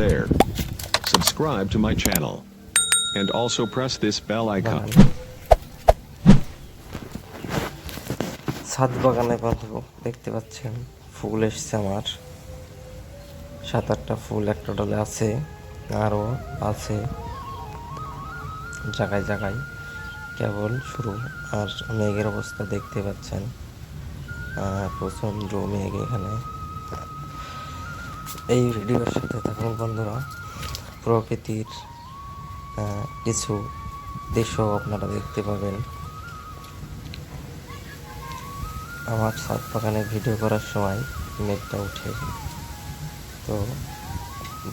there. Subscribe to my channel. And also press this bell icon. ছাদ বাগানে বন্ধু দেখতে পাচ্ছেন ফুল এসছে আমার 7-8টা ফুল একটা ডালে আছে, আরও আছে জায়গায় জায়গায়, কেবল শুরু। আর মেঘের অবস্থা দেখতে পাচ্ছেন, প্রচণ্ড মেঘ এখানে। এই ভিডিওর সাথে থাকুন বন্ধুরা, প্রকৃতির কিছু দৃশ্য আপনারা দেখতে পাবেন। আমার ছাদ বাগানে ভিডিও করার সময় মেঘটা উঠে, তো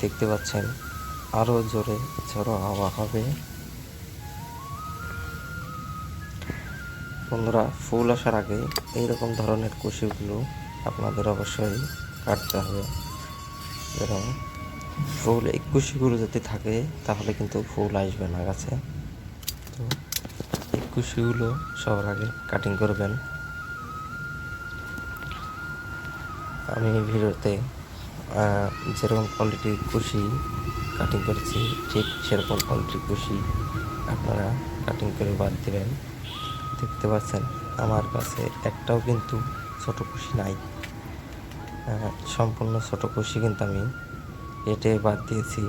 দেখতে পাচ্ছেন আরও জোরে ঝড়ো হাওয়া হবে। বন্ধুরা, ফুল আসার আগে এইরকম ধরনের কুশিগুলো আপনাদের অবশ্যই কাটতে হবে। যেমন ফুল, এই কুশিগুলো যদি থাকে তাহলে কিন্তু ফুল আসবে না গাছে। তো এই কুশিগুলো সবার আগে কাটিং করবেন। আমি ভিডিওতে যেরকম কোয়ালিটির কুশি কাটিং করেছি ঠিক সেরকম কোয়ালিটির কুশি আপনারা কাটিং করে বাদ দেবেন। দেখতে পাচ্ছেন আমার কাছে একটাও কিন্তু ছোট কুশি নাই, সম্পূর্ণ ছোট কুশি কিন্তু আমি কেটে বাদ দিয়েছি।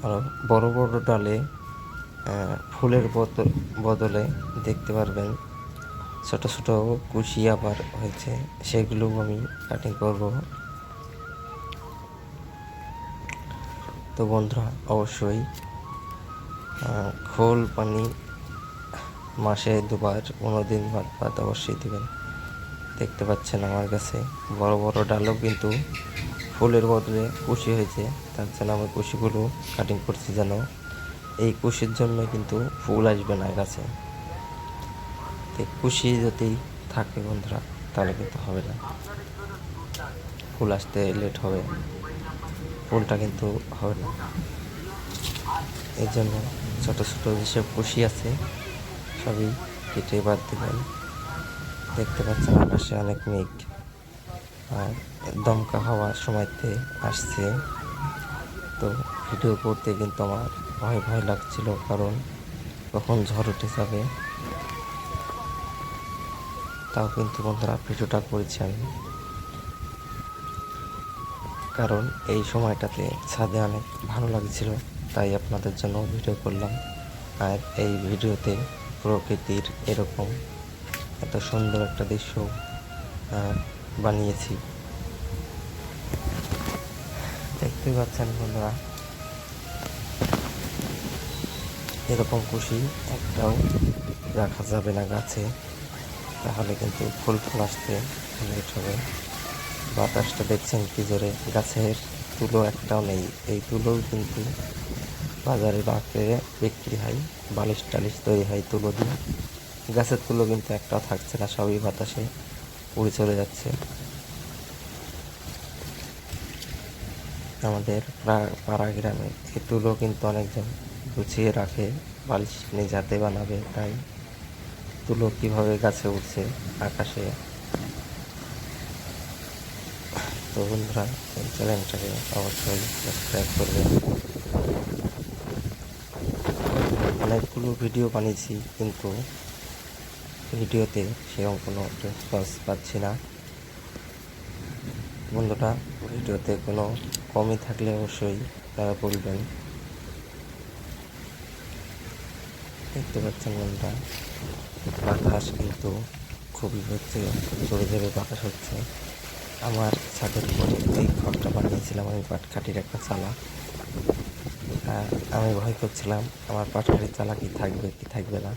আর বড় বড় ডালে ফুলের বদলে দেখতে পারবেন ছোট ছোট কুশি আবার হয়েছে, সেগুলোও আমি কাটিং করব। তো বন্ধুরা, অবশ্যই খোল পানি মাসে 2বার 15 দিন বাদ অবশ্যই দেবেন। দেখতে পাচ্ছেন আমার কাছে বড় বড় ডালও কিন্তু ফুলের বদলে কুশি হয়েছে, তার জন্য আমি কুশিগুলো কাটিং করছি, যেন এই কুশির জন্য কিন্তু ফুল আসবে না গাছে। কুশি যদি থাকে বন্ধুরা তাহলে কিন্তু হবে না, ফুল আসতে লেট হবে, ফুলটা কিন্তু হবে না। এর জন্য ছোট ছোট যেসব কুশি আছে সবই কেটে বাদ দেবেন। দেখতে পাচ্ছেন আকাশে অনেক মেঘ আর দমকা হাওয়ার সময়তে আসছে। তো ভিডিও করতে কিন্তু আমার ভয় ভয় লাগছিল, কারণ কখন ঝড় উঠে যাবে। তাও কিন্তু বন্ধুরা ভিডিওটা করেছি আমি, কারণ এই সময়টাতে ছাদে অনেক ভালো লাগছিল, তাই আপনাদের জন্য ভিডিও করলাম। আর এই ভিডিওতে প্রকৃতির এরকম এত সুন্দর একটা দৃশ্য বানিয়েছি। দেখতে পাচ্ছেন বন্ধুরা, এরকম কুশি একটাও রাখা যাবে না গাছে, তাহলে কিন্তু ফুল আসতে লেট হবে। বাতাসটা দেখছেন কি জোরে, গাছের তুলো একটাও নেই। এই তুলোও কিন্তু বাজারে বাজারে বিক্রি হয়, বালিশ টালিশ তৈরি হয় তুলো দিয়ে। গাছের তুলো কিন্তু একটাও থাকছে না, সবই বাতাসে উড়ে চলে যাচ্ছে। আমাদের পাড়া গ্রামে এই তুলো কিন্তু অনেকজন গুছিয়ে রাখে, বালিশ নিয়ে যাতে বানাবে, তাই তুলো কীভাবে গাছে উঠছে আকাশে। তো বন্ধুরা, এই চ্যানেলটাকে অবশ্যই সাবস্ক্রাইব করবেন। অনেকগুলো ভিডিও বানিয়েছি কিন্তু ভিডিওতে সেরকম কোনো রেসপন্স পাচ্ছি না। বন্ধুরা, ভিডিওতে কোনো কমই থাকলে অবশ্যই তারা বলবেন। দেখতে পাচ্ছেন বন্ধুরা, বাতাস কিন্তু খুবই হচ্ছে, জোরে জোরে বাতাস হচ্ছে। আমার ছাদের উপরে এই ঘরটা বানিয়েছিলাম আমি পাটকাঠির একটা চালা। আমি ভয় করছিলাম আমার পাটকাঠির চালা কি থাকবে কি থাকবে না।